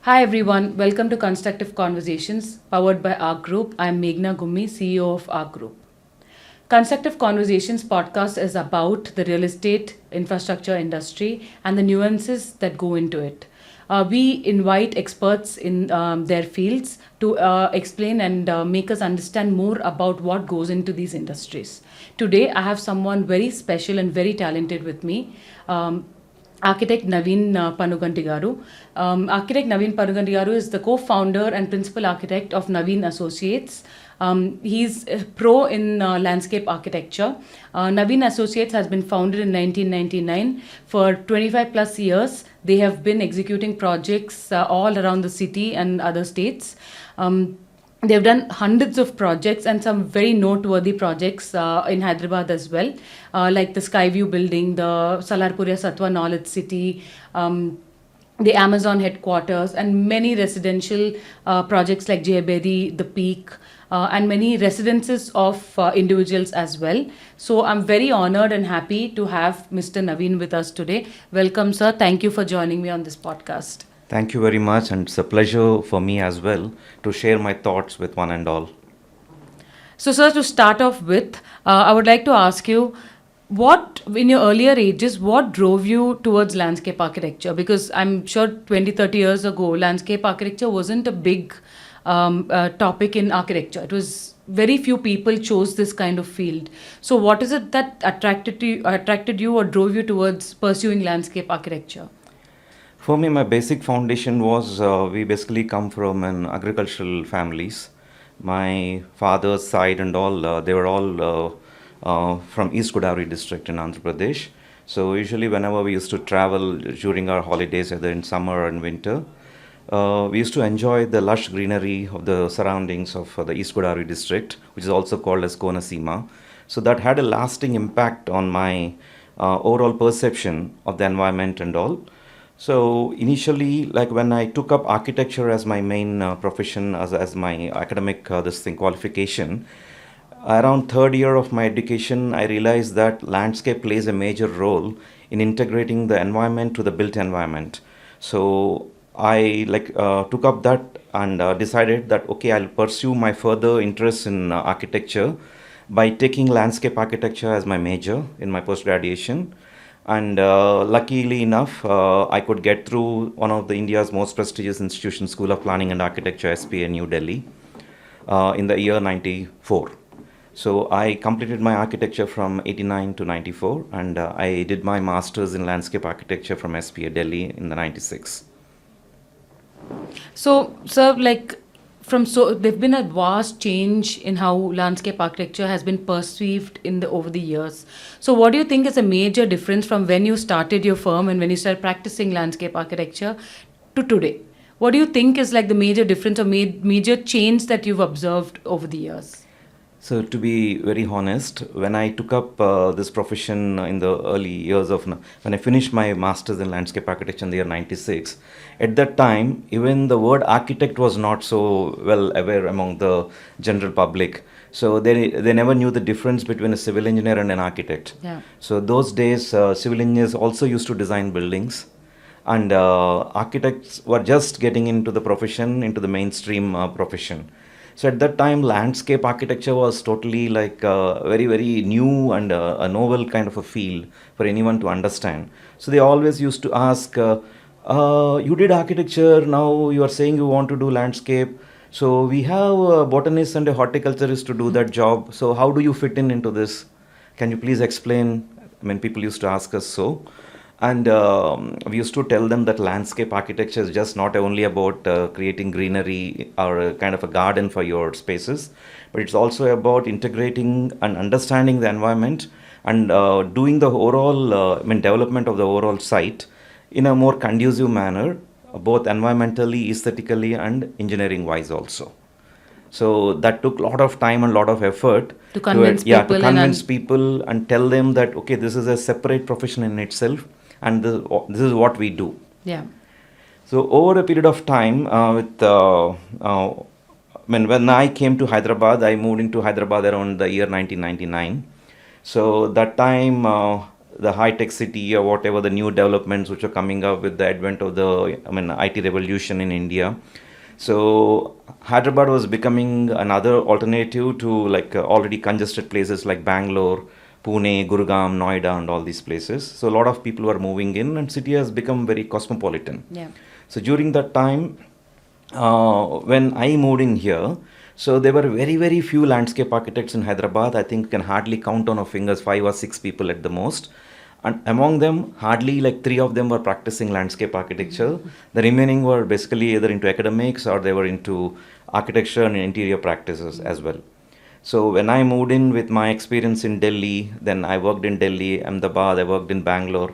Hi everyone, welcome to Constructive Conversations powered by Ark Group. I'm Meghna Gummi, CEO of Ark Group. Constructive Conversations podcast is about the real estate infrastructure industry and the nuances that go into it. We invite experts in their fields to explain and make us understand more about what goes into these industries. Today, I have someone very special and very talented with me. Architect Naveen Panuganti garu. Architect Naveen Panuganti garu is the co-founder and principal architect of Naveen Associates. He's a pro in landscape architecture. Naveen Associates has been founded in 1999. For 25 plus years, they have been executing projects all around the city and other states. They've done hundreds of projects and some very noteworthy projects in Hyderabad as well, like the Skyview building, the Salarpuria Satwa Knowledge City, the Amazon headquarters, and many residential projects like Jayabedi, The Peak, and many residences of individuals as well. So I'm very honored and happy to have Mr. Naveen with us today. Welcome, sir. Thank you for joining me on this podcast. Thank you very much, and it's a pleasure for me as well to share my thoughts with one and all. So, sir, to start off with, I would like to ask you, what, in your earlier ages, what drove you towards landscape architecture? Because I'm sure 20, 30 years ago, landscape architecture wasn't a big topic in architecture. It was very few people chose this kind of field. So, what is it that attracted you or drove you towards pursuing landscape architecture? For me, my basic foundation was we basically come from an agricultural families. My father's side and all, they were all from East Godavari district in Andhra Pradesh. So usually whenever we used to travel during our holidays, either in summer or in winter, we used to enjoy the lush greenery of the surroundings of the East Godavari district, which is also called as Konasima. So that had a lasting impact on my overall perception of the environment and all. So initially, like when I took up architecture as my main profession, as my academic qualification, around third year of my education, I realized that landscape plays a major role in integrating the environment to the built environment. So I took up that and decided that okay, I'll pursue my further interest in architecture by taking landscape architecture as my major in my post graduation. And luckily enough, I could get through one of the India's most prestigious institutions, School of Planning and Architecture, SPA, New Delhi, in the year 94. So I completed my architecture from 89 to 94, and I did my master's in landscape architecture from SPA, Delhi in the 96. So, sir, there've been a vast change in how landscape architecture has been perceived over the years. So what do you think is a major difference from when you started your firm and when you started practicing landscape architecture to today? What do you think is like the major difference or major change that you've observed over the years? So to be very honest, when I took up this profession in the early years when I finished my master's in landscape architecture in the year 96, at that time, even the word architect was not so well aware among the general public. So they never knew the difference between a civil engineer and an architect. Yeah. So those days, civil engineers also used to design buildings, and architects were just getting into the profession, into the mainstream profession. So at that time, landscape architecture was totally like very, very new and a novel kind of a field for anyone to understand. So they always used to ask, you did architecture, now you are saying you want to do landscape. So we have a botanist and a horticulturist to do that job. So how do you fit into this? Can you please explain? I mean, people used to ask us so. And we used to tell them that landscape architecture is just not only about creating greenery or a kind of a garden for your spaces, but it's also about integrating and understanding the environment and doing the overall development of the overall site in a more conducive manner, both environmentally, aesthetically, and engineering wise also. So that took a lot of time and a lot of effort to convince people and tell them that okay, this is a separate profession in itself, and this is what we do. Yeah. So over a period of time, when I came to Hyderabad, I moved into Hyderabad around the year 1999. So that time the high-tech city or whatever the new developments which are coming up with the advent of the IT revolution in India. So Hyderabad was becoming another alternative to already congested places like Bangalore, Pune, Gurgaon, Noida, and all these places. So a lot of people were moving in, and city has become very cosmopolitan. Yeah. So during that time, when I moved in here, so there were very, very few landscape architects in Hyderabad. I think you can hardly count on our fingers, 5 or 6 people at the most. And among them, hardly like 3 of them were practicing landscape architecture. The remaining were basically either into academics or they were into architecture and interior practices as well. So when I moved in with my experience in Delhi, then I worked in Delhi, Ahmedabad, I worked in Bangalore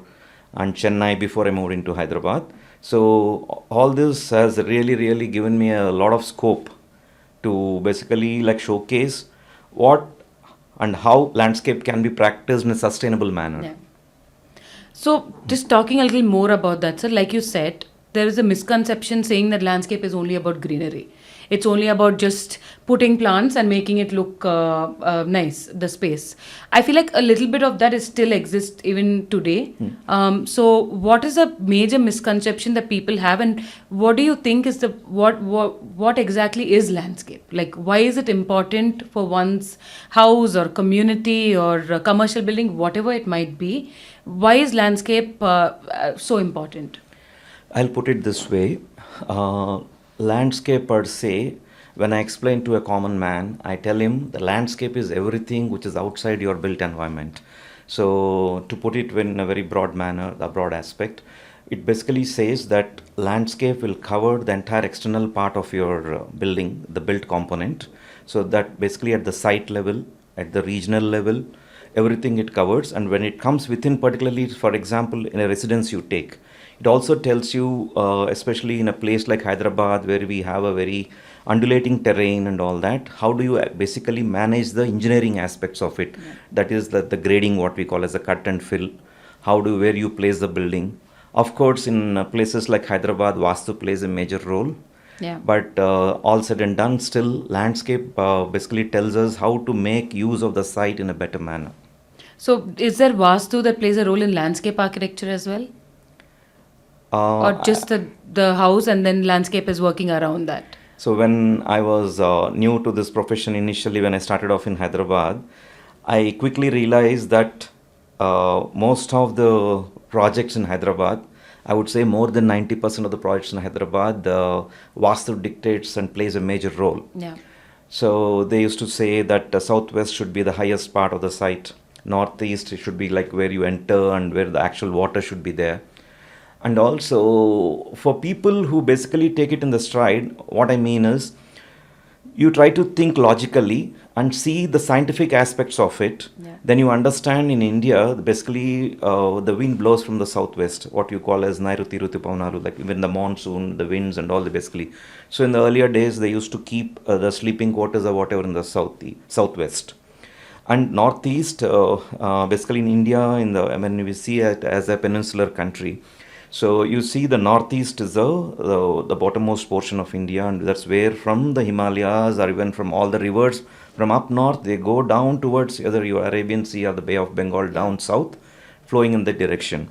and Chennai before I moved into Hyderabad. So all this has really, really given me a lot of scope to basically like showcase what and how landscape can be practiced in a sustainable manner. Yeah. So, just talking a little more about that, sir, like you said, there is a misconception saying that landscape is only about greenery. It's only about just putting plants and making it look nice, the space. I feel like a little bit of that is still exists even today. So, what is a major misconception that people have, and what do you think is what exactly is landscape? Like, why is it important for one's house or community or commercial building, whatever it might be? Why is landscape so important? I'll put it this way. Landscape per se, when I explain to a common man, I tell him the landscape is everything which is outside your built environment. So to put it in a very broad manner, a broad aspect, it basically says that landscape will cover the entire external part of your building, the built component. So that basically at the site level, at the regional level, everything it covers. And when it comes within, particularly for example in a residence you take, it also tells you, especially in a place like Hyderabad where we have a very undulating terrain and all that, how do you basically manage the engineering aspects of it? Yeah. That is the grading, what we call as a cut and fill. Where you place the building. Of course, in places like Hyderabad, Vastu plays a major role. Yeah. But all said and done, still landscape basically tells us how to make use of the site in a better manner. So, is there Vastu that plays a role in landscape architecture as well? Or just the house and then landscape is working around that? So when I was new to this profession initially, when I started off in Hyderabad, I quickly realized that most of the projects in Hyderabad, I would say more than 90% of the projects in Hyderabad, the Vastu dictates and plays a major role. Yeah. So they used to say that the southwest should be the highest part of the site. Northeast should be like where you enter and where the actual water should be there. And also, for people who basically take it in the stride, what I mean is, you try to think logically and see the scientific aspects of it. Yeah. Then you understand in India, basically, the wind blows from the southwest, what you call as Nairuti Rutu Paunaru, like even the monsoon, the winds and all the basically. So in the earlier days, they used to keep the sleeping quarters or whatever in the southwest. And northeast, basically in India, we see it as a peninsular country. So you see the northeast is the bottommost portion of India, and that's where from the Himalayas or even from all the rivers from up north, they go down towards either your Arabian Sea or the Bay of Bengal down south, flowing in that direction.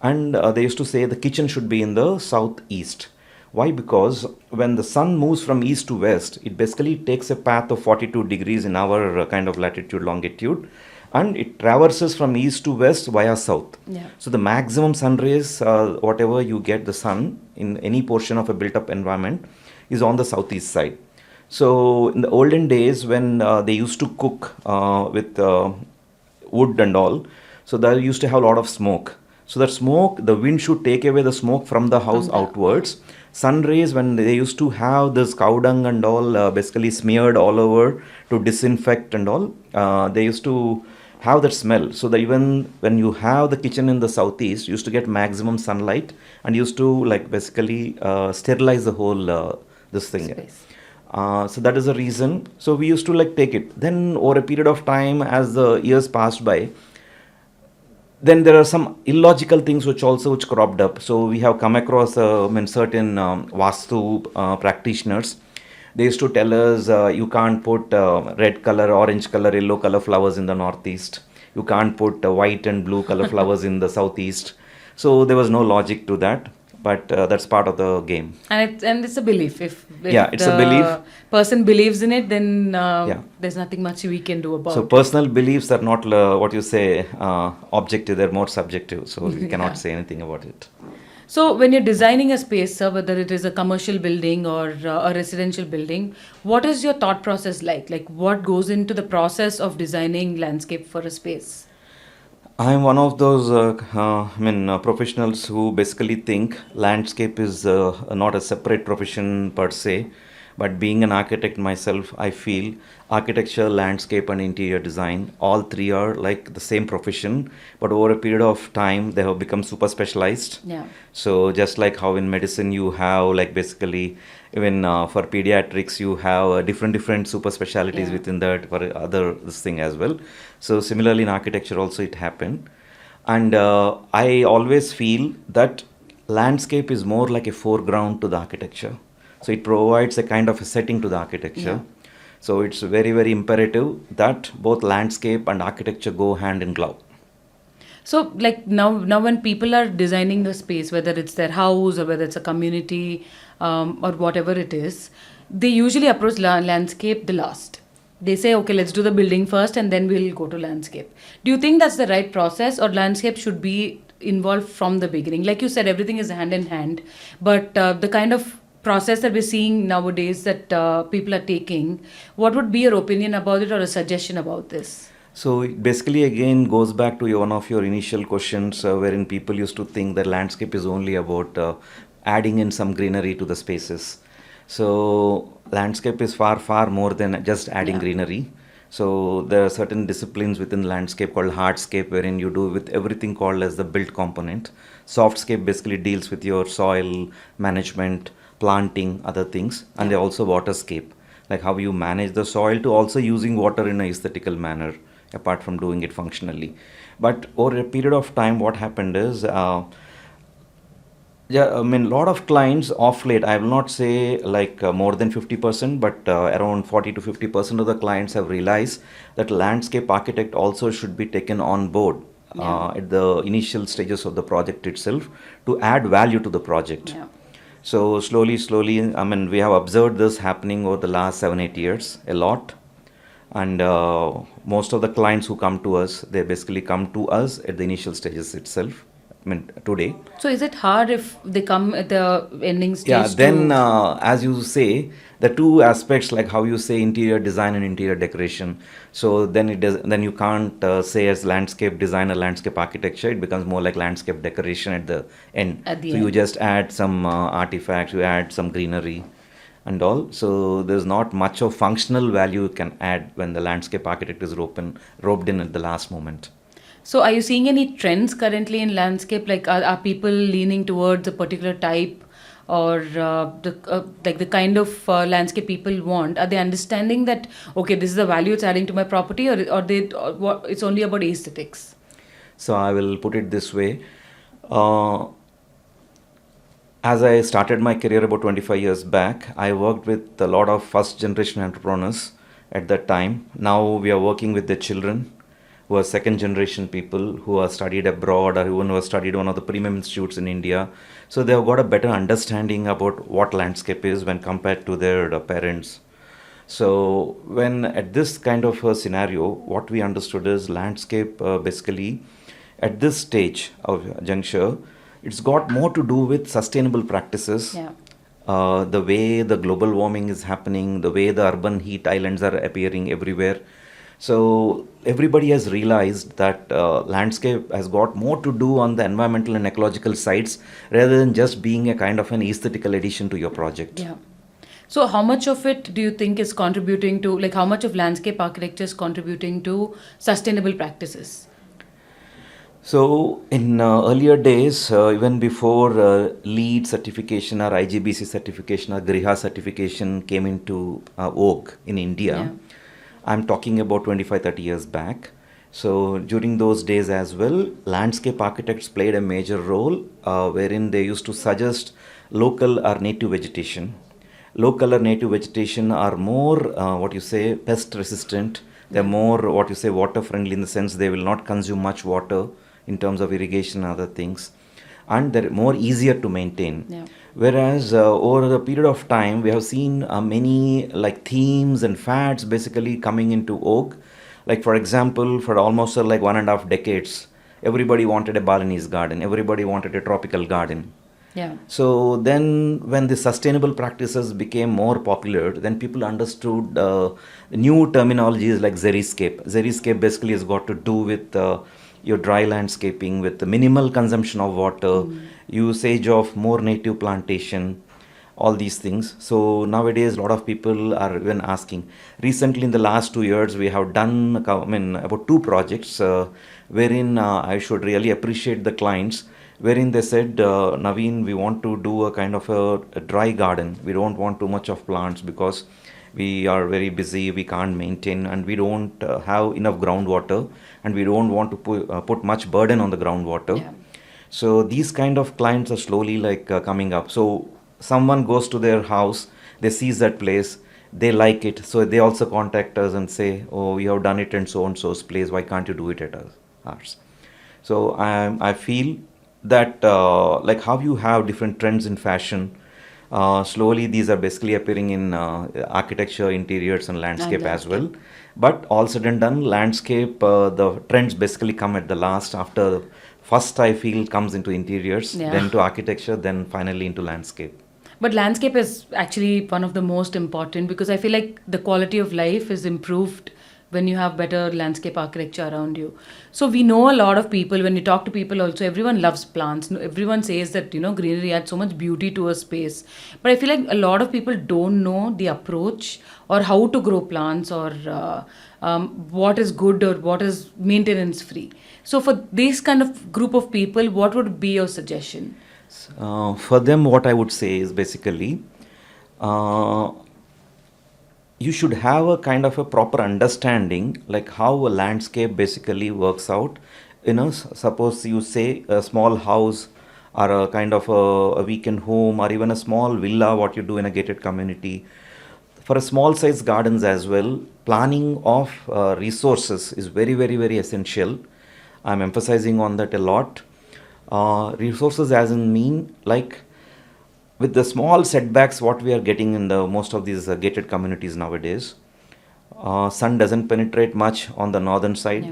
And they used to say the kitchen should be in the southeast. Why? Because when the sun moves from east to west, it basically takes a path of 42 degrees in our kind of latitude, longitude. And it traverses from east to west via south. Yeah. So the maximum sun rays, whatever you get the sun in any portion of a built-up environment, is on the southeast side. So in the olden days when they used to cook with wood and all, so they used to have a lot of smoke. So that smoke, the wind should take away the smoke from the house outwards. Sun rays, when they used to have this cow dung and all basically smeared all over to disinfect and all, they used to have that smell. So that even when you have the kitchen in the southeast, you used to get maximum sunlight and used to like basically sterilize the whole this thing. Space. So that is the reason. So we used to like take it. Then over a period of time, as the years passed by, then there are some illogical things which cropped up. So we have come across certain Vastu practitioners. They used to tell us you can't put red color, orange color, yellow color flowers in the northeast. You can't put white and blue color flowers in the southeast. So there was no logic to that, but that's part of the game. And it's a belief. If Yeah, it's the a belief. person believes in it, then Yeah. there's nothing much we can do about So it. personal beliefs are not what you say objective; they're more subjective. So you Yeah. cannot say anything about it. So when you're designing a space, sir, whether it is a commercial building or a residential building, what is your thought process like? Like what goes into the process of designing landscape for a space? I'm one of those, professionals who basically think landscape is not a separate profession per se. But being an architect myself, I feel architecture, landscape, and interior design, all three are like the same profession. But over a period of time, they have become super specialized. Yeah. So just like how in medicine you have like basically even for pediatrics you have different super specialities Yeah. within that for other this thing as well. So similarly in architecture also it happened, and I always feel that landscape is more like a foreground to the architecture. So it provides a kind of a setting to the architecture. Yeah. So it's very very imperative that both landscape and architecture go hand in glove. So like now when people are designing a space, whether it's their house or whether it's a community or whatever it is, they usually approach landscape the last. They say, okay, let's do the building first and then we'll go to landscape. Do you think that's the right process, or landscape should be involved from the beginning? Like you said, everything is hand in hand, but the kind of process that we're seeing nowadays that people are taking, what would be your opinion about it or a suggestion about this? So it basically again goes back to one of your initial questions, wherein people used to think that landscape is only about adding in some greenery to the spaces. So landscape is far more than just adding Yeah. greenery. So there are certain disciplines within landscape called hardscape, wherein you do with everything called as the built component. Softscape basically deals with your soil management, planting, other things, and Yeah. they also waterscape, like how you manage the soil to also using water in a aesthetical manner, apart from doing it functionally. But over a period of time, what happened is, yeah, I mean, a lot of clients off late, I will not say like more than 50%, but around 40 to 50% of the clients have realized that landscape architect also should be taken on board Yeah. at the initial stages of the project itself to add value to the project. Yeah. So slowly, I mean, we have observed this happening over the last 7 8 years a lot, and most of the clients who come to us, they basically come to us at the initial stages itself. I mean, today. So is it hard if they come at the ending Yeah, stage then to? as you say, the two aspects like how you say interior design and interior decoration. So then it does. Then you can't say as landscape design or landscape architecture. It becomes more like landscape decoration at the end. At the So you end? just add some artifacts, you add some greenery, and all. So there's not much of functional value you can add when the landscape architect is roped in at the last moment. So are you seeing any trends currently in landscape? Like are people leaning towards a particular type, or like the kind of landscape people want? Are they understanding that okay, this is the value it's adding to my property, or what? It's only about aesthetics. So I will put it this way. Uh, as I started my career about 25 years back, I worked with a lot of first generation entrepreneurs at that time. Now we are working with the children who are second generation people who are studied abroad or even who have studied one of the premium institutes in India. So they have got a better understanding about what landscape is when compared to their parents. So when at this kind of a scenario, what we understood is landscape basically at this stage of juncture, it's got more to do with sustainable practices. Yeah. The way the global warming is happening, the way the urban heat islands are appearing everywhere. So everybody has realized that landscape has got more to do on the environmental and ecological sides rather than just being a kind of an aesthetical addition to your project. Yeah. So how much of it do you think is contributing to, like how much of landscape architecture is contributing to sustainable practices? So in earlier days, even before LEED certification or IGBC certification or Griha certification came into vogue in India, Yeah. I'm talking about 25 30 years back. So during those days as well, landscape architects played a major role wherein they used to suggest local or native vegetation. Local or native vegetation are more, what you say, pest resistant, They're more, what you say, water friendly in the sense they will not consume much water in terms of irrigation and other things. And they're more easier to maintain. Yeah. Whereas over the period of time, we have seen many like themes and fads basically coming into vogue. Like for example, for almost like 1.5 decades, everybody wanted a Balinese garden, everybody wanted a tropical garden. Yeah. So then, when the sustainable practices became more popular, then people understood new terminologies like xeriscape. Xeriscape basically has got to do with your dry landscaping, with the minimal consumption of water, usage of more native plantation, all these things. So nowadays, a lot of people are even asking. Recently, in the last 2 years, we have done, about 2 projects wherein I should really appreciate the clients, wherein they said, Naveen, we want to do a kind of a dry garden. We don't want too much of plants because we are very busy, we can't maintain, and we don't have enough groundwater, and we don't want to put much burden on the groundwater. Yeah. So these kind of clients are slowly like coming up. So someone goes to their house, they sees that place, they like it, so they also contact us and say, oh, we have done it in so and so's place, why can't you do it at ours? So I feel that like how you have different trends in fashion, slowly these are basically appearing in architecture, interiors and landscape as well. But all said and done, landscape, the trends basically come at the last. After first I feel comes into interiors, Yeah. then to architecture, then finally into landscape. But landscape is actually one of the most important, because I feel like the quality of life is improved when you have better landscape architecture around you. So we know a lot of people, when you talk to people also, everyone loves plants. Everyone says that, greenery adds so much beauty to a space. But I feel like a lot of people don't know the approach or how to grow plants, or what is good or what is maintenance free. So for this kind of group of people, what would be your suggestion? For them, what I would say is basically, uh, you should have a kind of a proper understanding like how a landscape basically works out. Suppose you say a small house or a kind of a weekend home or even a small villa, what you do in a gated community. For a small size gardens as well, planning of resources is very, very, very essential. I'm emphasizing on that a lot. Resources as in mean like with the small setbacks what we are getting in the most of these gated communities nowadays, sun doesn't penetrate much on the northern side.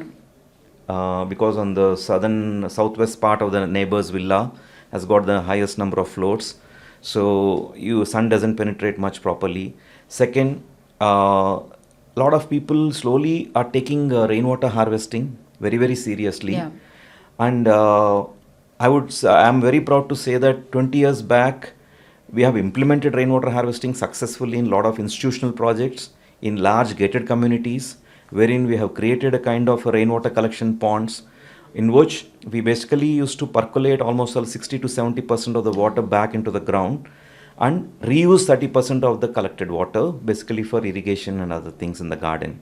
Yeah. Because on the southwest part of the neighbor's villa has got the highest number of floors, so sun doesn't penetrate much properly. Second, a lot of people slowly are taking rainwater harvesting very, very seriously. Yeah. And I'm very proud to say that 20 years back we have implemented rainwater harvesting successfully in a lot of institutional projects in large gated communities, wherein we have created a kind of a rainwater collection ponds in which we basically used to percolate almost 60 to 70% of the water back into the ground and reuse 30% of the collected water basically for irrigation and other things in the garden.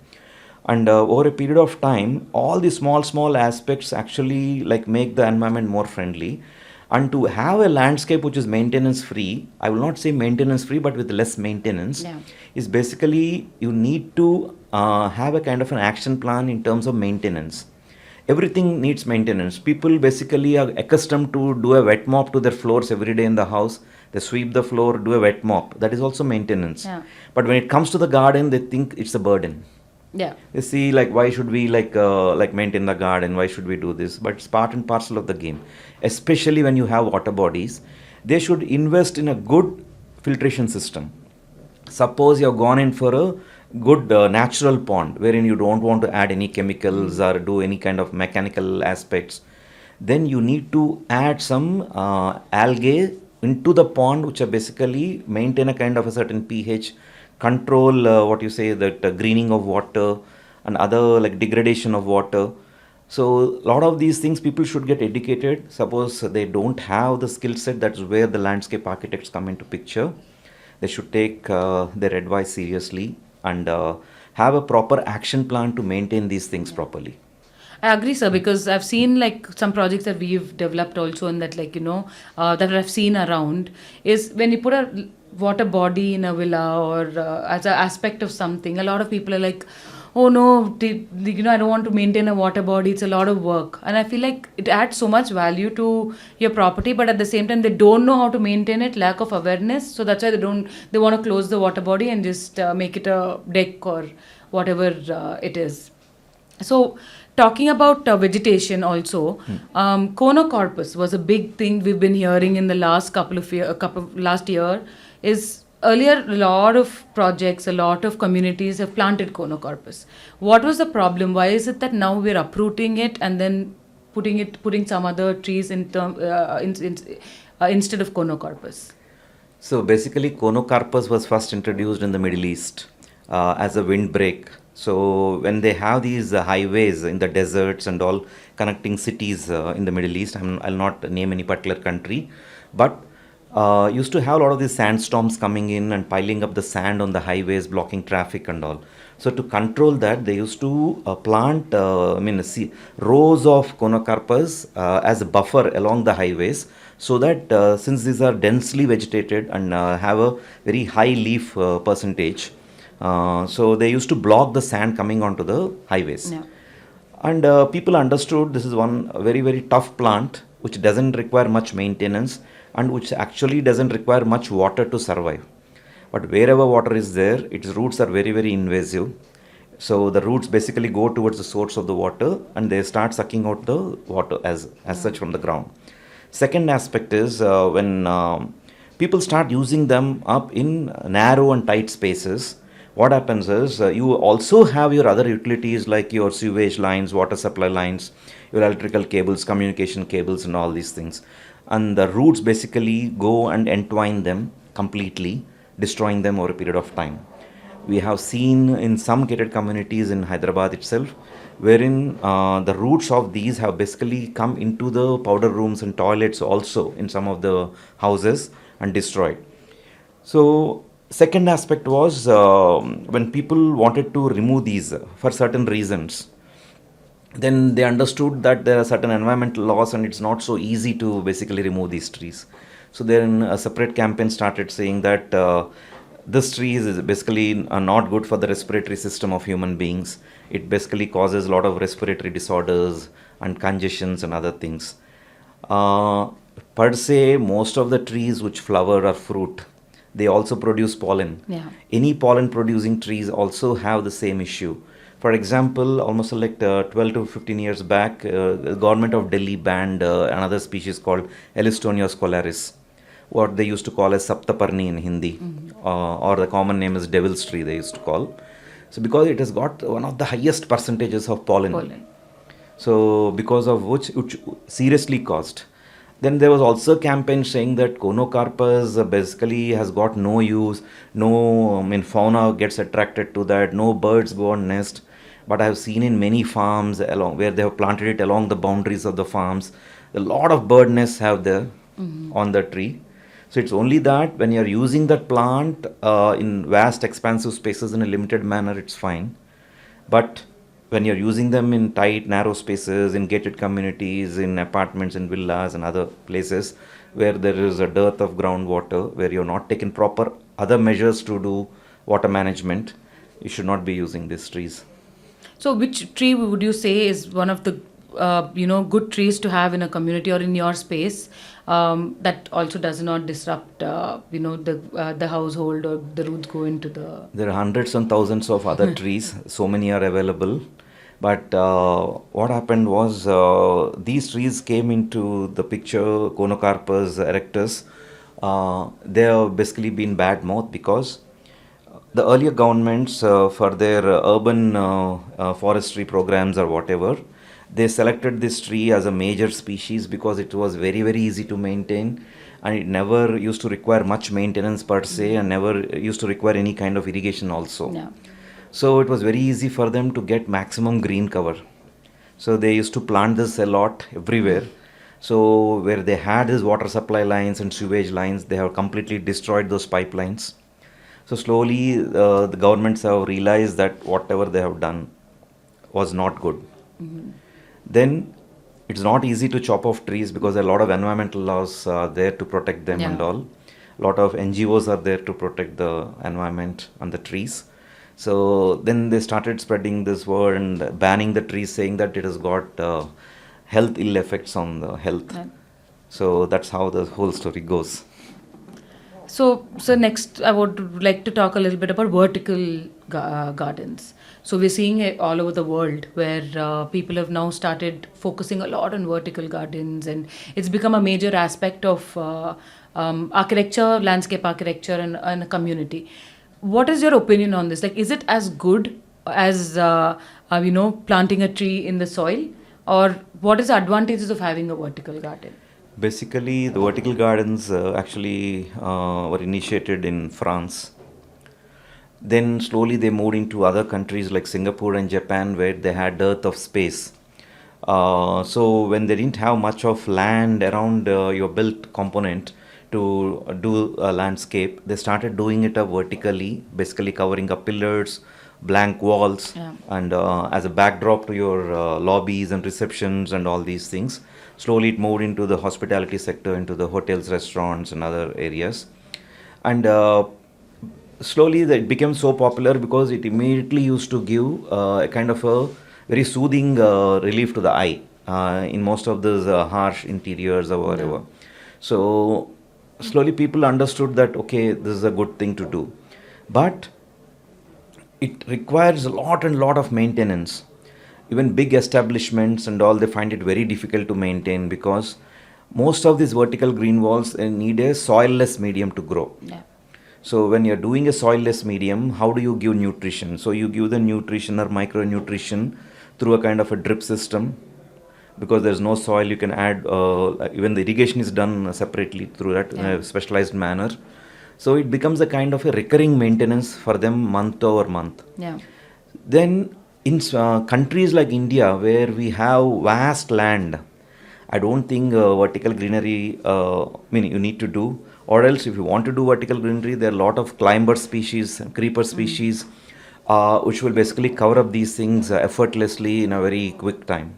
And over a period of time, all the small aspects actually like make the environment more friendly. And to have a landscape which is maintenance free, I will not say maintenance free, but with less maintenance, Yeah. is basically you need to have a kind of an action plan in terms of maintenance. Everything needs maintenance. People basically are accustomed to do a wet mop to their floors every day in the house. They sweep the floor, do a wet mop. That is also maintenance. Yeah. But when it comes to the garden, they think it's a burden. Yeah. They see like why should we like maintain the garden? Why should we do this? But it's part and parcel of the game. Especially when you have water bodies, they should invest in a good filtration system. Suppose you have gone in for a good natural pond wherein you don't want to add any chemicals or do any kind of mechanical aspects, then you need to add some algae into the pond, which are basically maintain a kind of a certain pH, control that greening of water and other like degradation of water. So a lot of these things people should get educated. Suppose they don't have the skill set, that's where the landscape architects come into picture. They should take their advice seriously and have a proper action plan to maintain these things properly. I agree, sir, because I've seen like some projects that we've developed also, and that that I've seen around is when you put a water body in a villa or as an aspect of something, a lot of people are like, oh no, I don't want to maintain a water body. It's a lot of work, and I feel like it adds so much value to your property, but at the same time they don't know how to maintain it. Lack of awareness, so that's why they want to close the water body and just make it a deck or whatever it is. So, talking about vegetation also, conocorpus was a big thing we've been hearing in the last last year. Is earlier a lot of projects, a lot of communities have planted conocorpus. What was the problem? Why is it that now we're uprooting it and then putting some other trees instead of conocorpus? So basically, conocarpus was first introduced in the Middle East as a windbreak. So when they have these highways in the deserts and all connecting cities in the Middle East, I'll not name any particular country, but used to have a lot of these sandstorms coming in and piling up the sand on the highways, blocking traffic and all. So to control that, they used to plant, rows of conocarpus as a buffer along the highways, so that since these are densely vegetated and have a very high leaf percentage, so they used to block the sand coming onto the highways. Yeah. And people understood this is one very, very tough plant which doesn't require much maintenance and which actually doesn't require much water to survive. But wherever water is there, its roots are very, very invasive. So the roots basically go towards the source of the water and they start sucking out the water as such from the ground. Second aspect is when people start using them up in narrow and tight spaces, what happens is you also have your other utilities like your sewage lines, water supply lines, your electrical cables, communication cables and all these things. And the roots basically go and entwine them completely, destroying them over a period of time. We have seen in some gated communities in Hyderabad itself, wherein the roots of these have basically come into the powder rooms and toilets also in some of the houses and destroyed. So second aspect was when people wanted to remove these for certain reasons, then they understood that there are certain environmental laws and it's not so easy to basically remove these trees. So then a separate campaign started saying that this tree is basically not good for the respiratory system of human beings. It basically causes a lot of respiratory disorders and congestions and other things. Per se, most of the trees which flower or fruit, they also produce pollen. Yeah. Any pollen producing trees also have the same issue. For example, almost like 12 to 15 years back, the government of Delhi banned another species called Elstonia scolaris, what they used to call as Saptaparni in Hindi, or the common name is devil's tree they used to call. So because it has got one of the highest percentages of pollen. So because of which seriously caused. Then there was also a campaign saying that conocarpus basically has got no use, fauna gets attracted to that, no birds go on nest. But I have seen in many farms along where they have planted it along the boundaries of the farms, a lot of bird nests have there on the tree. So it's only that when you're using that plant in vast expansive spaces in a limited manner, it's fine. But when you're using them in tight, narrow spaces, in gated communities, in apartments, in villas and other places where there is a dearth of groundwater, where you're not taking proper other measures to do water management, you should not be using these trees. So which tree would you say is one of the good trees to have in a community or in your space that also does not disrupt the household or the roots go into the... There are hundreds and thousands of other trees. So many are available. But what happened was these trees came into the picture, Conocarpus erectus. They have basically been bad mouth because the earlier governments for their urban forestry programs or whatever, they selected this tree as a major species because it was very, very easy to maintain and it never used to require much maintenance per se and never used to require any kind of irrigation also. Yeah. So it was very easy for them to get maximum green cover. So they used to plant this a lot everywhere. So where they had these water supply lines and sewage lines, they have completely destroyed those pipelines. So slowly the governments have realized that whatever they have done was not good. Then it's not easy to chop off trees because a lot of environmental laws are there to protect them and all. A lot of NGOs are there to protect the environment and the trees. So then they started spreading this word and banning the trees, saying that it has got health ill effects on the health. Right. So that's how the whole story goes. So next, I would like to talk a little bit about vertical gardens. So we're seeing it all over the world where people have now started focusing a lot on vertical gardens, and it's become a major aspect of architecture, landscape architecture, and a community. What is your opinion on this? Like, is it as good as planting a tree in the soil, or what is the advantages of having a vertical garden? Basically, the vertical gardens actually were initiated in France. Then slowly they moved into other countries like Singapore and Japan, where they had dearth of space. So when they didn't have much of land around your built component to do a landscape, they started doing it vertically, basically covering up pillars, blank walls, Yeah. and as a backdrop to your lobbies and receptions and all these things. Slowly it moved into the hospitality sector, into the hotels, restaurants, and other areas. And slowly it became so popular because it immediately used to give a kind of a very soothing relief to the eye in most of those harsh interiors or whatever. So slowly people understood that, okay, this is a good thing to do. But it requires a lot and lot of maintenance. Even big establishments and all, they find it very difficult to maintain because most of these vertical green walls need a soilless medium to grow. Yeah. So when you're doing a soilless medium, how do you give nutrition? So you give the nutrition or micronutrition through a kind of a drip system. Because there's no soil, you can add, even the irrigation is done separately through that in a specialized manner. So it becomes a kind of a recurring maintenance for them month over month. Yeah. Then in countries like India, where we have vast land, I don't think vertical greenery, you need to do. Or else if you want to do vertical greenery, there are a lot of climber species, creeper species, which will basically cover up these things effortlessly in a very quick time.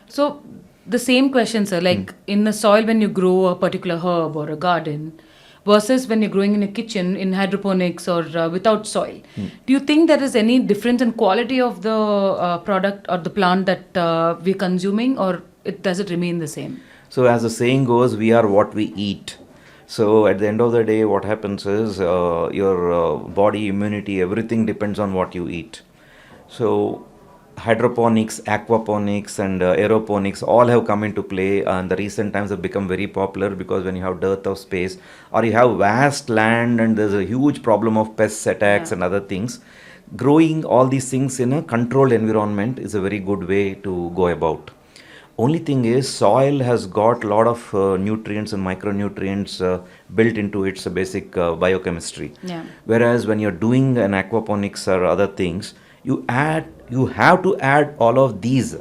So the same question, sir, like in the soil when you grow a particular herb or a garden versus when you're growing in a kitchen in hydroponics or without soil. Do you think there is any difference in quality of the product or the plant that we're consuming, or does it remain the same? So as the saying goes, we are what we eat. So at the end of the day, what happens is your body immunity, everything depends on what you eat. So hydroponics, aquaponics, and aeroponics all have come into play, and the recent times have become very popular because when you have dearth of space or you have vast land and there's a huge problem of pest attacks and other things, growing all these things in a controlled environment is a very good way to go about. Only thing is, soil has got a lot of nutrients and micronutrients built into its basic biochemistry. Yeah. Whereas when you're doing an aquaponics or other things, you have to add all of these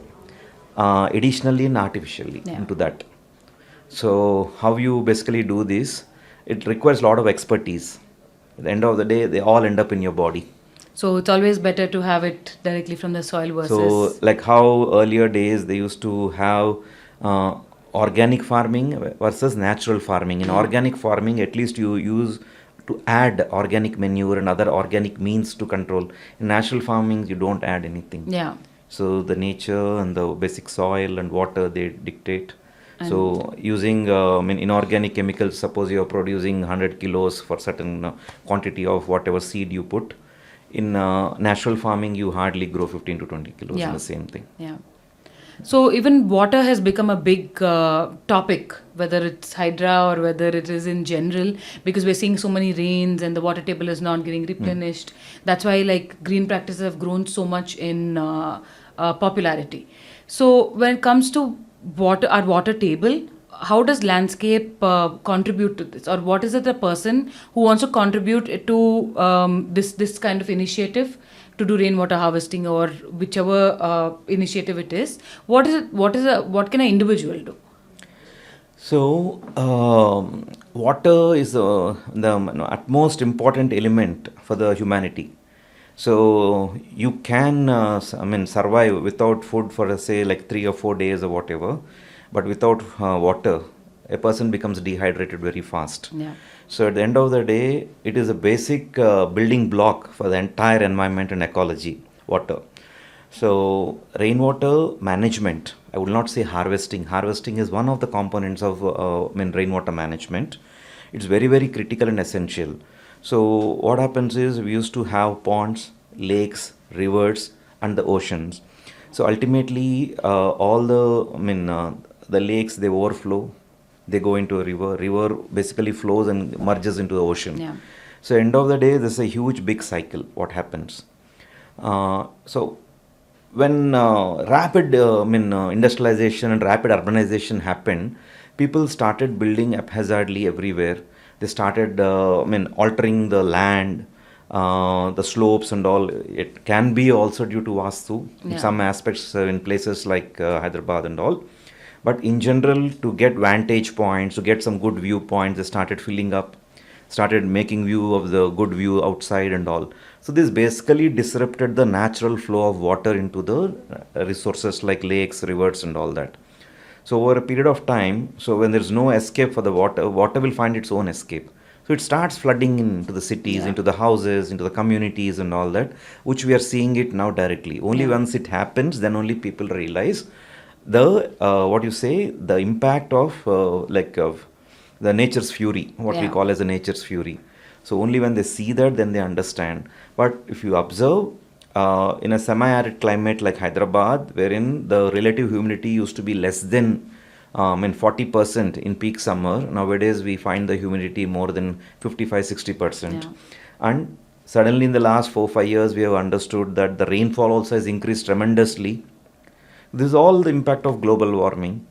additionally and artificially into that. So how you basically do this, it requires a lot of expertise. At the end of the day, they all end up in your body. So it's always better to have it directly from the soil versus... So like how earlier days they used to have organic farming versus natural farming. In organic farming, at least you use to add organic manure and other organic means to control. In natural farming, you don't add anything. Yeah. So the nature and the basic soil and water, they dictate. So using inorganic chemicals, suppose you are producing 100 kilos for certain quantity of whatever seed you put. In natural farming, you hardly grow 15 to 20 kilos in the same thing. Yeah. So even water has become a big topic, whether it's hydra or whether it is in general, because we're seeing so many rains and the water table is not getting replenished. That's why like green practices have grown so much in popularity. So when it comes to our water table, how does landscape contribute to this, or what is it the person who wants to contribute to this kind of initiative to do rainwater harvesting or whichever initiative it is? What can an individual do? So water is the utmost important element for the humanity. So you can survive without food for say like 3 or 4 days or whatever, but without water a person becomes dehydrated very fast. Yeah. So at the end of the day, it is a basic building block for the entire environment and ecology, water. So rainwater management, I will not say harvesting. Harvesting is one of the components of rainwater management. It's very, very critical and essential. So what happens is we used to have ponds, lakes, rivers, and the oceans. So ultimately, all the lakes, they overflow, they go into a river. River basically flows and merges into the ocean. Yeah. So end of the day, this is a huge big cycle. What happens? So when rapid industrialization and rapid urbanization happened, people started building haphazardly everywhere. They started altering the land, the slopes and all. It can be also due to Vastu in Yeah. some aspects in places like Hyderabad and all. But in general, to get vantage points, to get some good viewpoints, they started filling up, started making view of the good view outside and all. So this basically disrupted the natural flow of water into the resources like lakes, rivers, and all that. So over a period of time, so when there is no escape for the water, water will find its own escape. So it starts flooding into the cities, Yeah. into the houses, into the communities and all that, which we are seeing it now directly. Only Yeah. once it happens, then only people realize the what you say, the impact of of the nature's fury, what we Yeah. call as a nature's fury. So only when they see that, then they understand. But if you observe, in a semi-arid climate like Hyderabad, wherein the relative humidity used to be less than 40% in peak summer, nowadays we find the humidity more than 55-60%. Yeah. And suddenly in the last 4-5 years, we have understood that the rainfall also has increased tremendously. This is all the impact of global warming.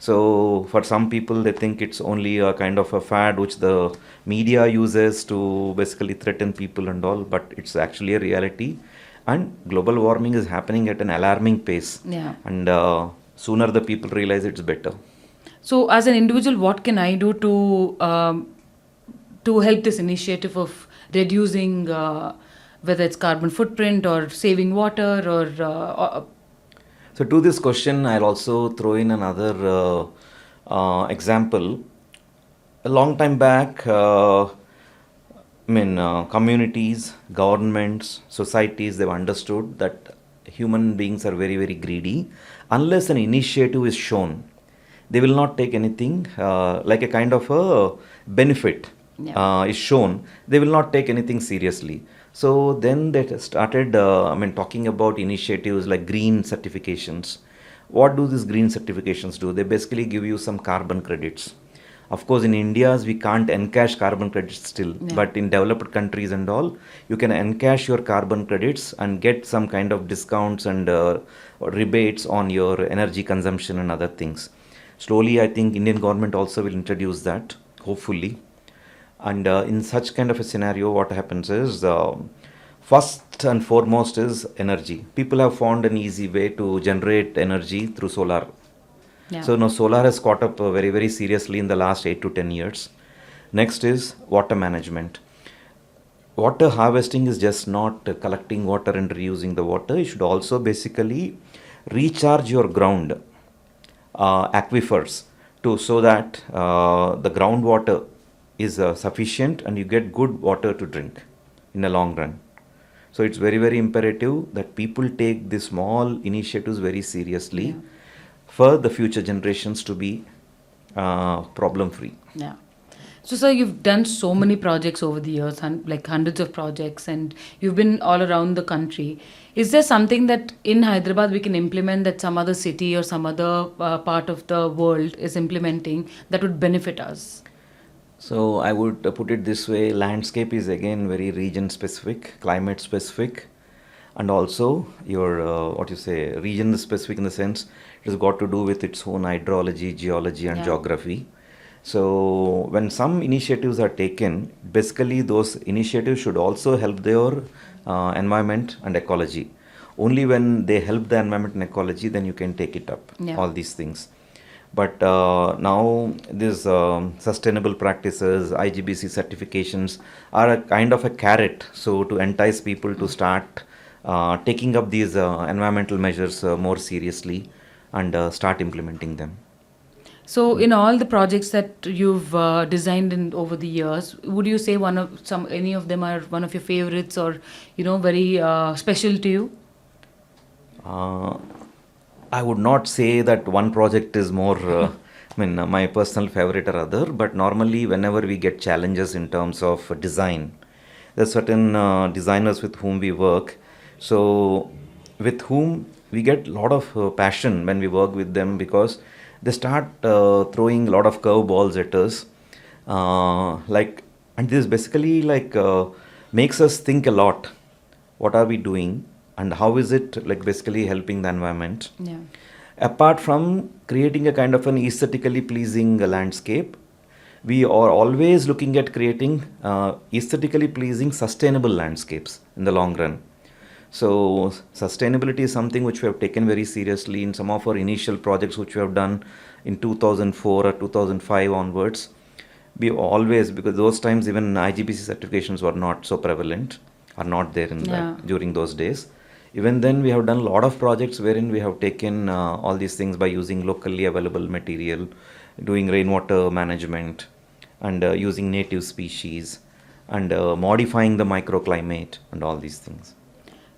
So for some people, they think it's only a kind of a fad which the media uses to basically threaten people and all, but it's actually a reality. And global warming is happening at an alarming pace. Yeah. And sooner the people realize it's better. So, as an individual, what can I do to help this initiative of reducing whether it's carbon footprint or saving water or So to this question, I'll also throw in another example. A long time back, communities, governments, societies, they've understood that human beings are very, very greedy. Unless an initiative is shown, they will not take anything like a kind of a benefit Yeah. is shown. They will not take anything seriously. So then they started, talking about initiatives like green certifications. What do these green certifications do? They basically give you some carbon credits. Of course, in India's we can't encash carbon credits still, Yeah. but in developed countries and all, you can encash your carbon credits and get some kind of discounts and rebates on your energy consumption and other things. Slowly, I think Indian government also will introduce that, hopefully. And in such kind of a scenario, what happens is first and foremost is energy. People have found an easy way to generate energy through solar. Yeah. So now solar has caught up very, very seriously in the last 8 to 10 years. Next is water management. Water harvesting is just not collecting water and reusing the water. You should also basically recharge your ground aquifers to so that the groundwater is sufficient and you get good water to drink in the long run. So it's very, very imperative that people take these small initiatives very seriously. Yeah. For the future generations to be problem free. Yeah. So, sir, you've done so many projects over the years, like hundreds of projects, and you've been all around the country. Is there something that in Hyderabad we can implement that some other city or some other part of the world is implementing that would benefit us? So I would put it this way: landscape is again very region specific, climate specific, and also your what you say region specific in the sense it has got to do with its own hydrology, geology, and Yeah. geography. So when some initiatives are taken, basically those initiatives should also help their environment and ecology. Only when they help the environment and ecology, then you can take it up. Yeah. All these things. But now these sustainable practices, IGBC certifications are a kind of a carrot. So to entice people to start taking up these environmental measures more seriously and start implementing them. So, in all the projects that you've designed in over the years, would you say any of them are one of your favorites, or very special to you? Uh, I would not say that one project is more, my personal favorite or other, but normally whenever we get challenges in terms of design, there's certain designers with whom we work, so with whom we get a lot of passion when we work with them, because they start throwing a lot of curveballs at us, and this basically makes us think a lot. What are we doing, and how is it like basically helping the environment? Yeah. Apart from creating a kind of an aesthetically pleasing landscape, we are always looking at creating aesthetically pleasing sustainable landscapes in the long run. So sustainability is something which we have taken very seriously in some of our initial projects which we have done in 2004 or 2005 onwards. We always, because those times even IGBC certifications were not so prevalent, are not there in during those days. Even then, we have done a lot of projects wherein we have taken all these things by using locally available material, doing rainwater management, and using native species, and modifying the microclimate and all these things.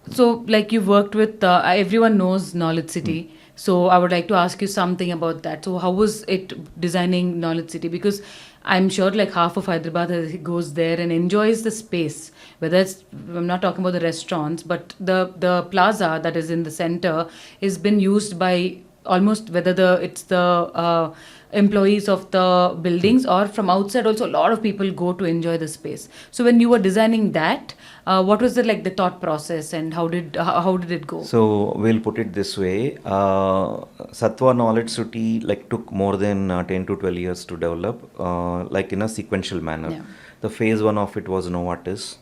So, like you've worked with, everyone knows Knowledge City. So, I would like to ask you something about that. So, how was it designing Knowledge City? Because I'm sure like half of Hyderabad goes there and enjoys the space. Whether it's, I'm not talking about the restaurants, but the plaza that is in the center has been used by almost, whether it's the employees of the buildings or from outside also, a lot of people go to enjoy the space. So when you were designing that, what was the thought process, and how did it go? So we'll put it this way: Satwa Knowledge City took more than 10 to 12 years to develop, in a sequential manner. Yeah. The phase 1 of it was novartis.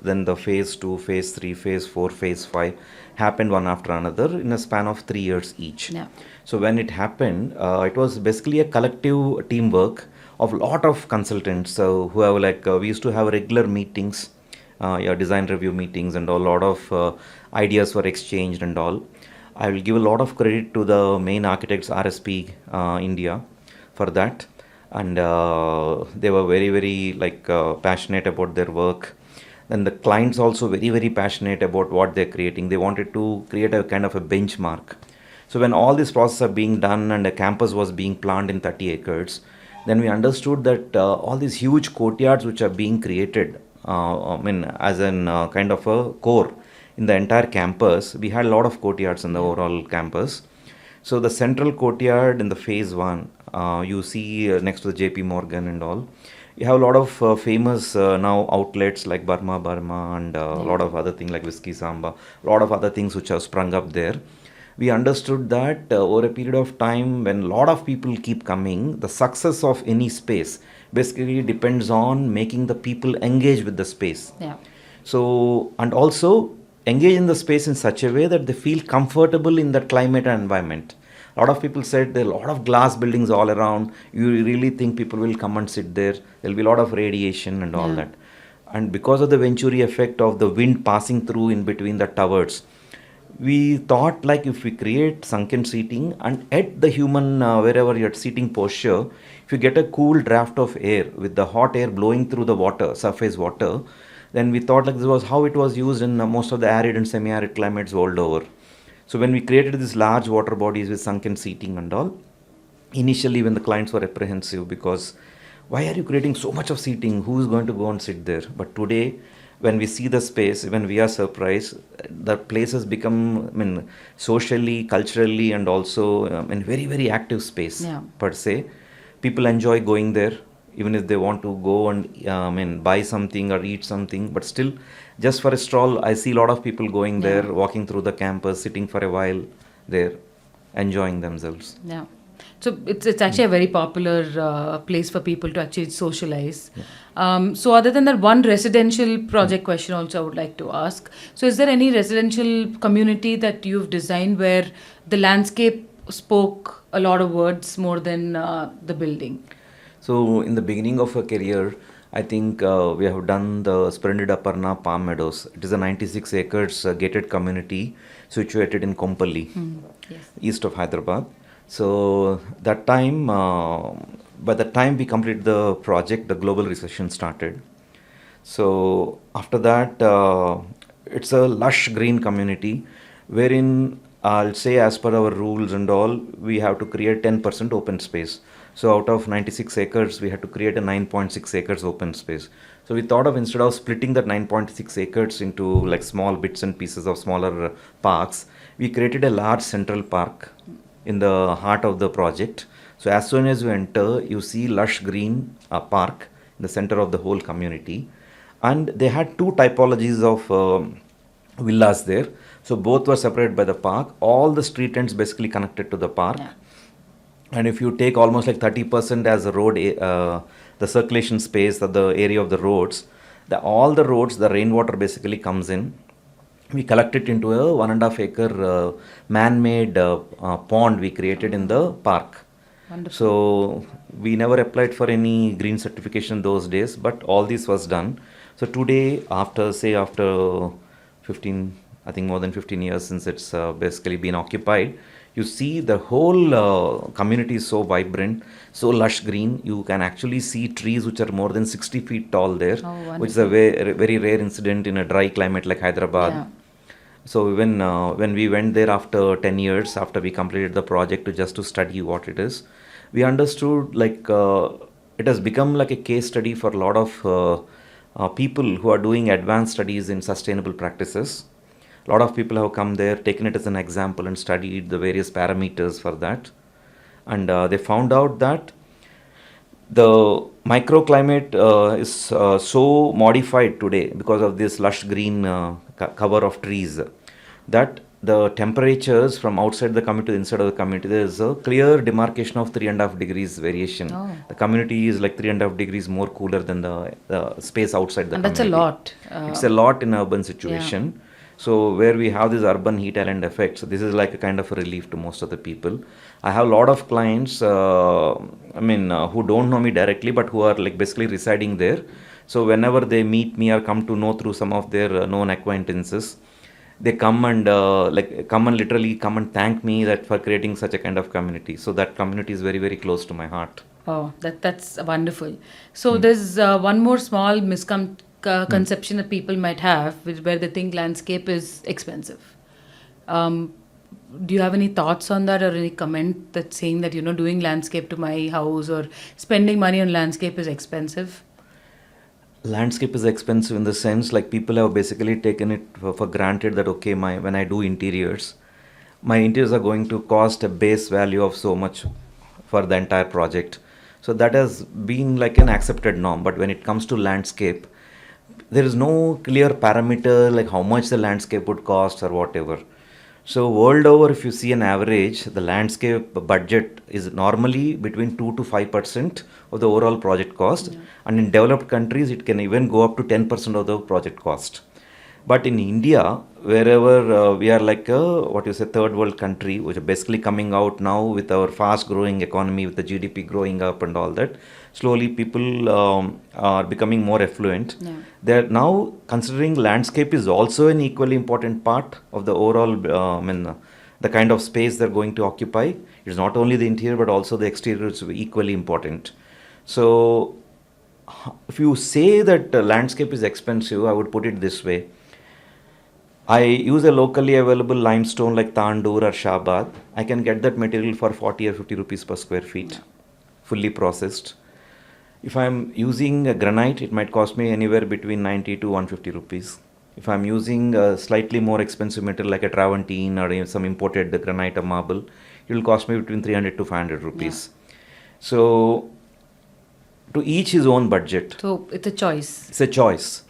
Then the phase 2, phase 3, phase 4, phase 5 happened one after another in a span of 3 years each. Yeah. So when it happened, it was basically a collective teamwork of a lot of consultants who have we used to have regular meetings, design review meetings, and a lot of ideas were exchanged and all. I will give a lot of credit to the main architects, RSP India, for that. And they were very, very passionate about their work. Then the clients also very, very passionate about what they're creating. They wanted to create a kind of a benchmark. So when all these processes are being done and a campus was being planned in 30 acres, then we understood that all these huge courtyards which are being created, as an kind of a core in the entire campus, we had a lot of courtyards in the overall campus. So the central courtyard in the phase 1, you see next to the JP Morgan and all, you have a lot of famous now outlets like Burma and a lot of other things like Whiskey Samba, a lot of other things which have sprung up there. We understood that over a period of time, when a lot of people keep coming, the success of any space basically depends on making the people engage with the space. Yeah. So, and also engage in the space in such a way that they feel comfortable in that climate and environment. A lot of people said there are a lot of glass buildings all around. You really think people will come and sit there? There will be a lot of radiation and all that. And because of the Venturi effect of the wind passing through in between the towers, we thought if we create sunken seating and at the human wherever you're seating posture, if you get a cool draft of air with the hot air blowing through the water, surface water, then we thought this was how it was used in most of the arid and semi-arid climates world over. So when we created these large water bodies with sunken seating and all, initially when the clients were apprehensive because why are you creating so much of seating? Who is going to go and sit there? But today, when we see the space, when we are surprised, the place has become, socially, culturally, and also very, very active space per se. People enjoy going there, even if they want to go and buy something or eat something. But still, just for a stroll, I see a lot of people going there, walking through the campus, sitting for a while there, enjoying themselves. Yeah. So it's actually a very popular place for people to actually socialize. Yeah. So other than that, one residential project question also I would like to ask. So is there any residential community that you've designed where the landscape spoke a lot of words more than the building? So in the beginning of a career, I think we have done the Splendid Aparna Palm Meadows. It is a 96 acres gated community situated in Kompally, east of Hyderabad. So that time, by the time we completed the project, the global recession started. So after that, it's a lush green community wherein I'll say as per our rules and all, we have to create 10% open space. So out of 96 acres, we had to create a 9.6 acres open space. So we thought of instead of splitting that 9.6 acres into like small bits and pieces of smaller parks, we created a large central park in the heart of the project. So as soon as you enter, you see lush green park in the center of the whole community, and they had two typologies of villas there. So both were separated by the park. All the street ends basically connected to the park. Yeah. And if you take almost like 30% as a road, the circulation space of the area of the roads, all the roads, the rainwater basically comes in. We collect it into a 1.5 acre man-made pond we created in the park. Wonderful. So we never applied for any green certification those days, but all this was done. So today, after 15, I think more than 15 years since it's basically been occupied, you see the whole community is so vibrant, so lush green. You can actually see trees which are more than 60 feet tall there, Oh, which is a wonderful. very rare incident in a dry climate like Hyderabad. Yeah. So even when we went there after 10 years, after we completed the project to study what it is, we understood like it has become like a case study for a lot of people who are doing advanced studies in sustainable practices. A lot of people have come there, taken it as an example and studied the various parameters for that. And they found out that the microclimate is so modified today because of this lush green cover of trees, that the temperatures from outside the community to the inside of the community, there is a clear demarcation of 3.5 degrees variation. Oh. The community is like 3.5 degrees more cooler than the space outside the And that's a community. lot. It's a lot in urban situation. So where we have this urban heat island effect, so this is like a kind of a relief to most of the people. I have a lot of clients, who don't know me directly, but who are like basically residing there. So whenever they meet me or come to know through some of their known acquaintances, they come and literally come and thank me that for creating such a kind of community. So that community is very close to my heart. Oh, that's wonderful. So there's one more small conception that people might have, where they think landscape is expensive. Do you have any thoughts on that, or any comment that's saying that doing landscape to my house or spending money on landscape is expensive? Landscape is expensive in the sense like people have basically taken it for granted that okay, when I do interiors, my interiors are going to cost a base value of so much for the entire project. So that has been like an accepted norm. But when it comes to landscape, there is no clear parameter like how much the landscape would cost or whatever. So world over, if you see an average, the landscape budget is normally between 2 to 5% of the overall project cost. Yeah. And in developed countries, it can even go up to 10% of the project cost. But in India, wherever we are like a third world country, which is basically coming out now with our fast growing economy, with the GDP growing up and all that, slowly people are becoming more affluent. Yeah. They're now considering landscape is also an equally important part of the overall, the kind of space they're going to occupy. It's not only the interior, but also the exterior is equally important. So if you say that landscape is expensive, I would put it this way. I use a locally available limestone like Tandur or Shabad. I can get that material for 40 or 50 rupees per square feet, fully processed. If I'm using granite, it might cost me anywhere between 90 to 150 rupees. If I'm using a slightly more expensive material like a travertine or some imported granite or marble, it will cost me between 300 to 500 rupees. Yeah. So to each his own budget. So it's a choice. It's a choice.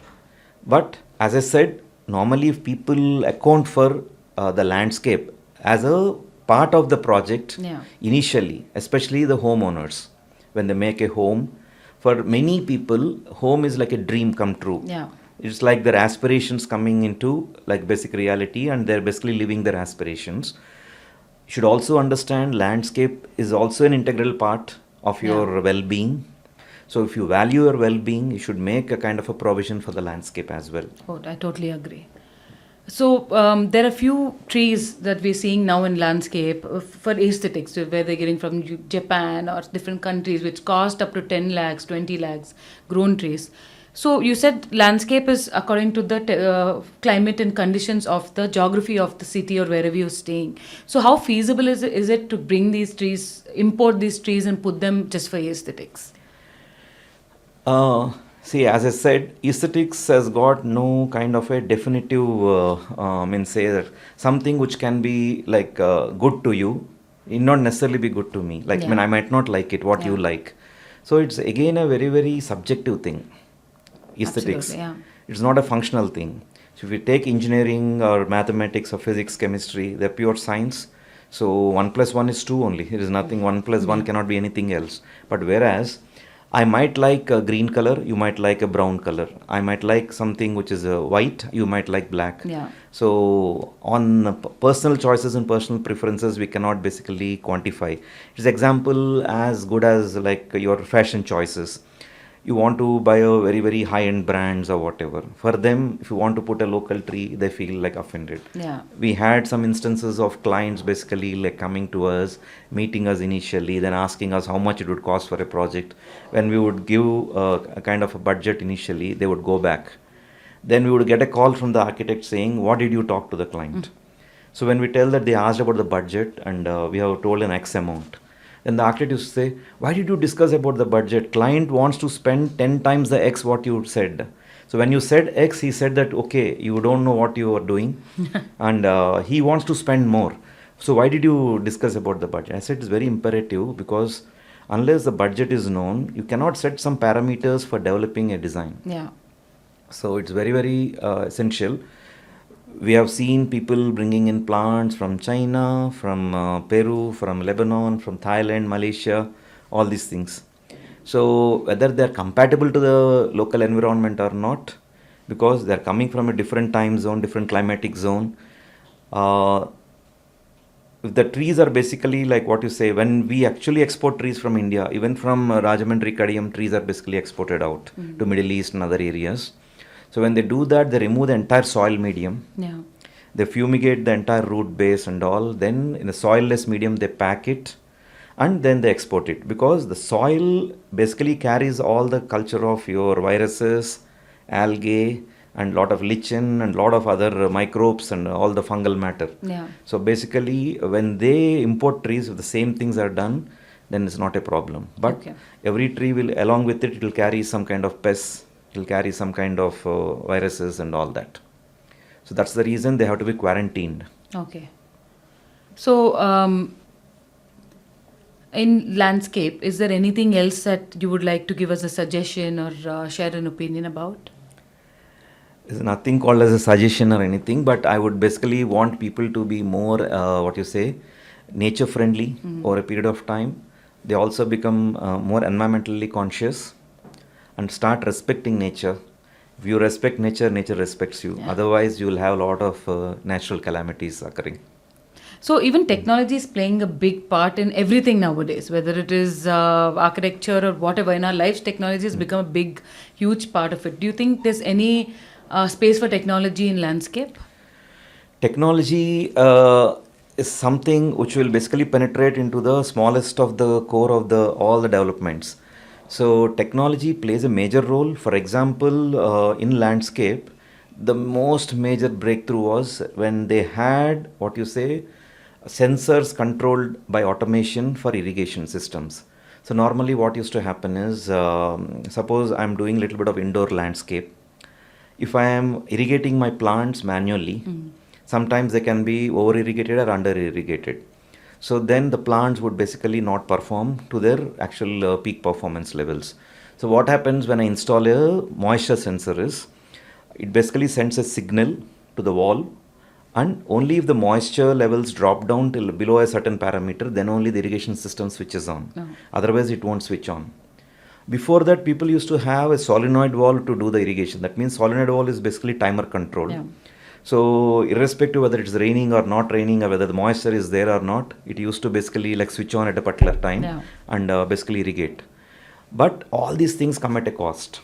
But as I said, normally if people account for the landscape as a part of the project initially, especially the homeowners, when they make a home, for many people, home is like a dream come true. Yeah. It's like their aspirations coming into like basic reality, and they're basically living their aspirations. You should also understand landscape is also an integral part of your well-being. So if you value your well-being, you should make a kind of a provision for the landscape as well. Oh, I totally agree. So there are few trees that we're seeing now in landscape for aesthetics, so where they're getting from Japan or different countries, which cost up to 10 lakhs, 20 lakhs, grown trees. So you said landscape is according to the climate and conditions of the geography of the city or wherever you're staying. So how feasible is it to bring these trees, import these trees and put them just for aesthetics? See, as I said, aesthetics has got no kind of a definitive, means say that something which can be like good to you, it not necessarily be good to me. Like, I mean, Yeah. I might not like it, what you Yeah. like. So it's again a very, very subjective thing, aesthetics. Absolutely. Yeah. It's not a functional thing. So if you take engineering or mathematics or physics, chemistry, they're pure science. So 1 plus 1 is 2 only. It is nothing. 1 plus 1 Yeah. cannot be anything else. But whereas I might like a green color, you might like a brown color. I might like something which is white, you might like black. Yeah. So on personal choices and personal preferences, we cannot basically quantify. It's example as good as like your fashion choices. You want to buy a very very high end brands or whatever. For them, if you want to put a local tree, they feel like offended. Yeah. We had some instances of clients basically like coming to us, meeting us initially, then asking us how much it would cost for a project. When we would give a kind of a budget initially, they would go back. Then we would get a call from the architect saying, what did you talk to the client? So when we tell that they asked about the budget and we have told an X amount, then the architect used to say, why did you discuss about the budget? Client wants to spend 10 times the X what you said. So when you said X, he said that, okay, you don't know what you are doing and he wants to spend more. So why did you discuss about the budget? I said it's very imperative because unless the budget is known, you cannot set some parameters for developing a design. Yeah. So it's very, very essential. We have seen people bringing in plants from China, from Peru, from Lebanon, from Thailand, Malaysia, all these things. So whether they are compatible to the local environment or not, because they are coming from a different time zone, different climatic zone. If the trees are basically like what you say, when we actually export trees from India, even from Rajahmundry, Kadiyam, trees are basically exported out to Middle East and other areas. So when they do that, they remove the entire soil medium. Yeah. They fumigate the entire root base and all. Then in a soilless medium, they pack it and then they export it because the soil basically carries all the culture of your viruses, algae, and lot of lichen and lot of other microbes and all the fungal matter. Yeah. So basically, when they import trees, if the same things are done, then it's not a problem. But Okay. every tree will, along with it, it will carry some kind of pests. It will carry some kind of viruses and all that. So that's the reason they have to be quarantined. Okay. So, in landscape, is there anything else that you would like to give us a suggestion or share an opinion about? There's nothing called as a suggestion or anything, but I would basically want people to be more, nature friendly over a period of time. They also become more environmentally conscious and start respecting nature. If you respect nature, nature respects you. Yeah. Otherwise, you will have a lot of natural calamities occurring. So, even technology is playing a big part in everything nowadays, whether it is architecture or whatever. In our lives, technology has become a big, huge part of it. Do you think there's any space for technology in landscape? Technology is something which will basically penetrate into the smallest of the core of the all the developments. So technology plays a major role. For example, in landscape, the most major breakthrough was when they had what you say sensors controlled by automation for irrigation systems. So normally what used to happen is suppose I'm doing a little bit of indoor landscape. If I am irrigating my plants manually, sometimes they can be over irrigated or under irrigated. So then the plants would basically not perform to their actual peak performance levels. So what happens when I install a moisture sensor is, it basically sends a signal to the wall, and only if the moisture levels drop down till below a certain parameter, then only the irrigation system switches on. Oh. Otherwise it won't switch on. Before that, people used to have a solenoid valve to do the irrigation. That means solenoid valve is basically timer control. Yeah. So irrespective whether it's raining or not raining or whether the moisture is there or not, it used to basically like switch on at a particular time Yeah. and basically irrigate. But all these things come at a cost.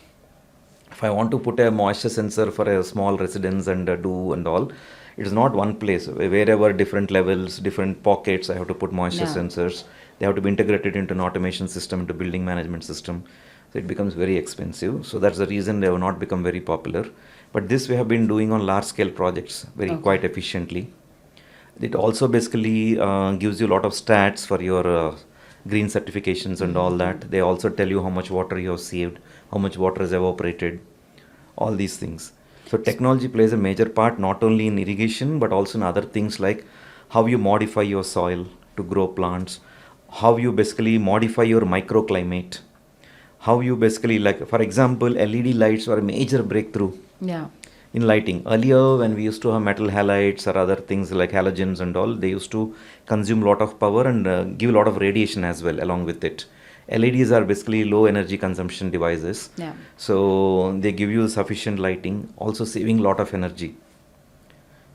If I want to put a moisture sensor for a small residence and do and all, it is not one place. Wherever different levels, different pockets, I have to put moisture Yeah. sensors. They have to be integrated into an automation system, into building management system. So it becomes very expensive. So that's the reason they have not become very popular. But this we have been doing on large scale projects very quite efficiently. It also basically gives you a lot of stats for your green certifications and all that. They also tell you how much water you have saved, how much water is evaporated, all these things. So technology plays a major part not only in irrigation but also in other things like how you modify your soil to grow plants, how you basically modify your microclimate, how you basically, like for example, LED lights were a major breakthrough Yeah. in lighting. Earlier, when we used to have metal halides or other things like halogens and all, they used to consume a lot of power and give a lot of radiation as well along with it. LEDs are basically low energy consumption devices. Yeah. So they give you sufficient lighting, also saving a lot of energy.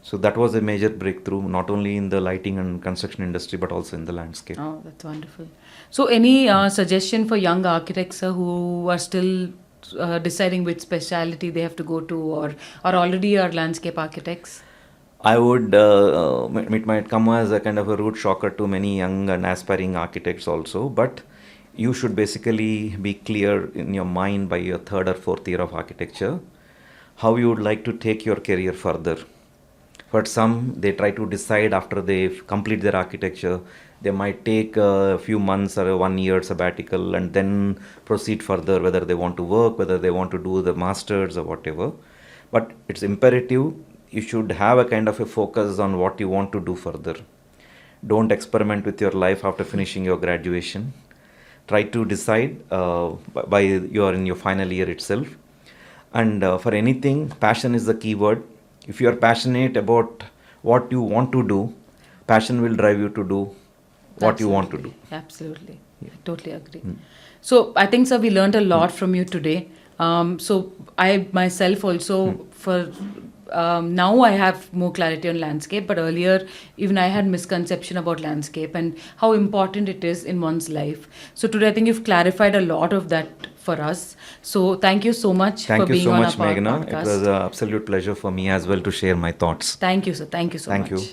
So that was a major breakthrough, not only in the lighting and construction industry, but also in the landscape. Oh, that's wonderful. So, any suggestion for young architects sir, who are still deciding which specialty they have to go to, or already are landscape architects? I would, it might come as a kind of a rude shocker to many young and aspiring architects also, but you should basically be clear in your mind by your third or fourth year of architecture how you would like to take your career further. For some, they try to decide after they complete their architecture. They might take a few months or a 1 year sabbatical and then proceed further, whether they want to work, whether they want to do the masters or whatever. But it's imperative you should have a kind of a focus on what you want to do further. Don't experiment with your life after finishing your graduation. Try to decide by you are in your final year itself. And for anything, passion is the key word. If you are passionate about what you want to do, passion will drive you to do what you want to do. Absolutely. I totally agree. So I think, sir, we learned a lot from you today. So I myself also, for now I have more clarity on landscape, but earlier even I had misconception about landscape and how important it is in one's life. So today I think you've clarified a lot of that for us. So thank you so much for Thank you being so on much, our Meghna. podcast. It was an absolute pleasure for me as well to share my thoughts. Thank you, sir. Thank you so Thank much. you.